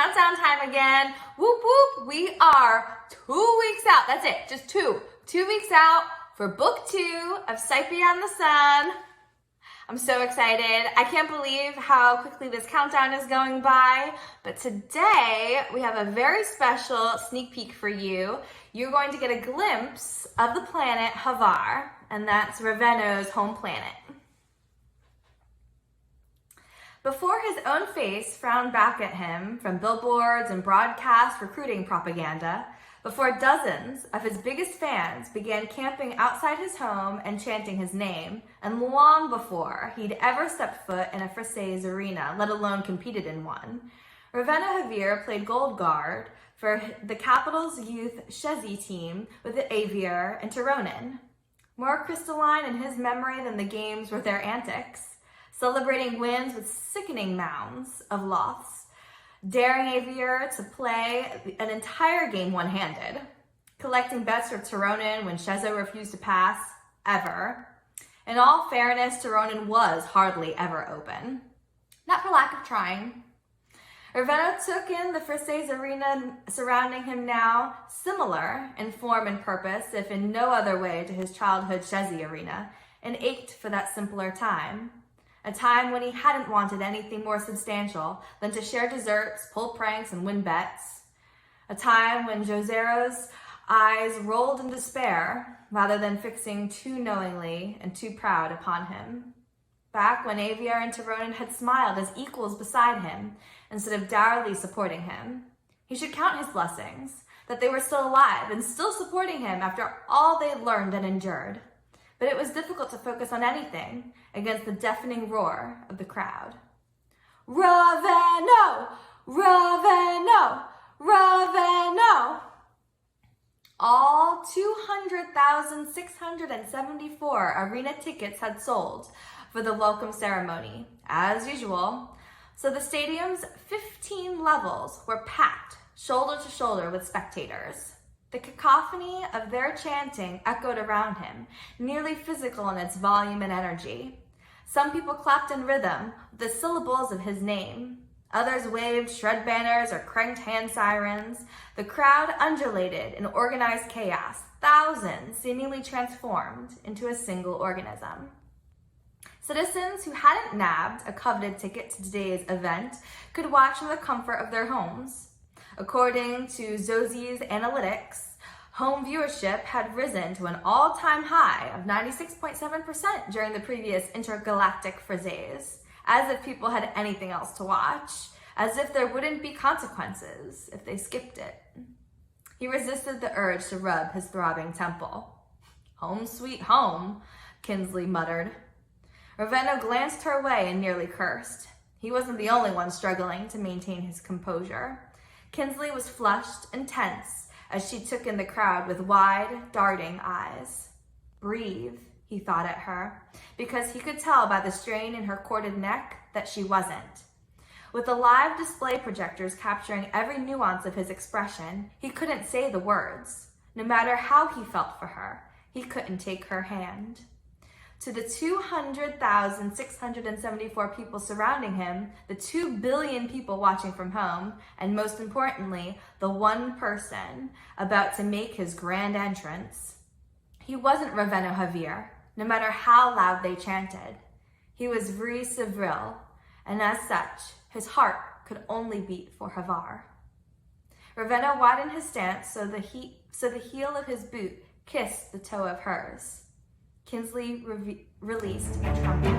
countdown time again. Whoop whoop, we are 2 weeks out. That's it, just two. 2 weeks out for book 2 of Sight Beyond the Sun. I'm so excited. I can't believe how quickly this countdown is going by, but today we have a very special sneak peek for you. You're going to get a glimpse of the planet Havar, and that's Raveno's home planet. Before his own face frowned back at him from billboards and broadcast recruiting propaganda, before dozens of his biggest fans began camping outside his home and chanting his name, and long before he'd ever stepped foot in a Frasez arena, let alone competed in one, Raveno Javier played Gold Guard for the capital's youth Shezi team with the Avier and Tironin. More crystalline in his memory than the games were their antics, celebrating wins with sickening mounds of loths, daring Avier to play an entire game one-handed, collecting bets for Tironin when Shezo refused to pass, ever. In all fairness, Tironin was hardly ever open. Not for lack of trying. Raveno took in the Frasez arena surrounding him now, similar in form and purpose, if in no other way to his childhood Shezi arena, and ached for that simpler time. A time when he hadn't wanted anything more substantial than to share desserts, pull pranks, and win bets. A time when Josero's eyes rolled in despair rather than fixing too knowingly and too proud upon him. Back when Avier and Tironin had smiled as equals beside him instead of dourly supporting him. He should count his blessings, that they were still alive and still supporting him after all they'd learned and endured. But it was difficult to focus on anything against the deafening roar of the crowd. Raveno! Raveno! Raveno! All 200,674 arena tickets had sold for the welcome ceremony, as usual. So the stadium's 15 levels were packed, shoulder to shoulder with spectators. The cacophony of their chanting echoed around him, nearly physical in its volume and energy. Some people clapped in rhythm with the syllables of his name. Others waved shred banners or cranked hand sirens. The crowd undulated in organized chaos, thousands seemingly transformed into a single organism. Citizens who hadn't nabbed a coveted ticket to today's event could watch from the comfort of their homes. According to Zozi's analytics, home viewership had risen to an all-time high of 96.7% during the previous intergalactic Frasez, as if people had anything else to watch, as if there wouldn't be consequences if they skipped it. He resisted the urge to rub his throbbing temple. Home sweet home, Kinsley muttered. Raveno glanced her way and nearly cursed. He wasn't the only one struggling to maintain his composure. Kinsley was flushed and tense as she took in the crowd with wide, darting eyes. Breathe, he thought at her, because he could tell by the strain in her corded neck that she wasn't. With the live display projectors capturing every nuance of his expression, he couldn't say the words. No matter how he felt for her, he couldn't take her hand. To the 200,674 people surrounding him, the 2 billion people watching from home, and most importantly, the one person about to make his grand entrance, he wasn't Raveno Javier, no matter how loud they chanted. He was Vril Sevril, and as such, his heart could only beat for Havar. Raveno widened his stance so the heel of his boot kissed the toe of hers. Kinsley released a trumpet.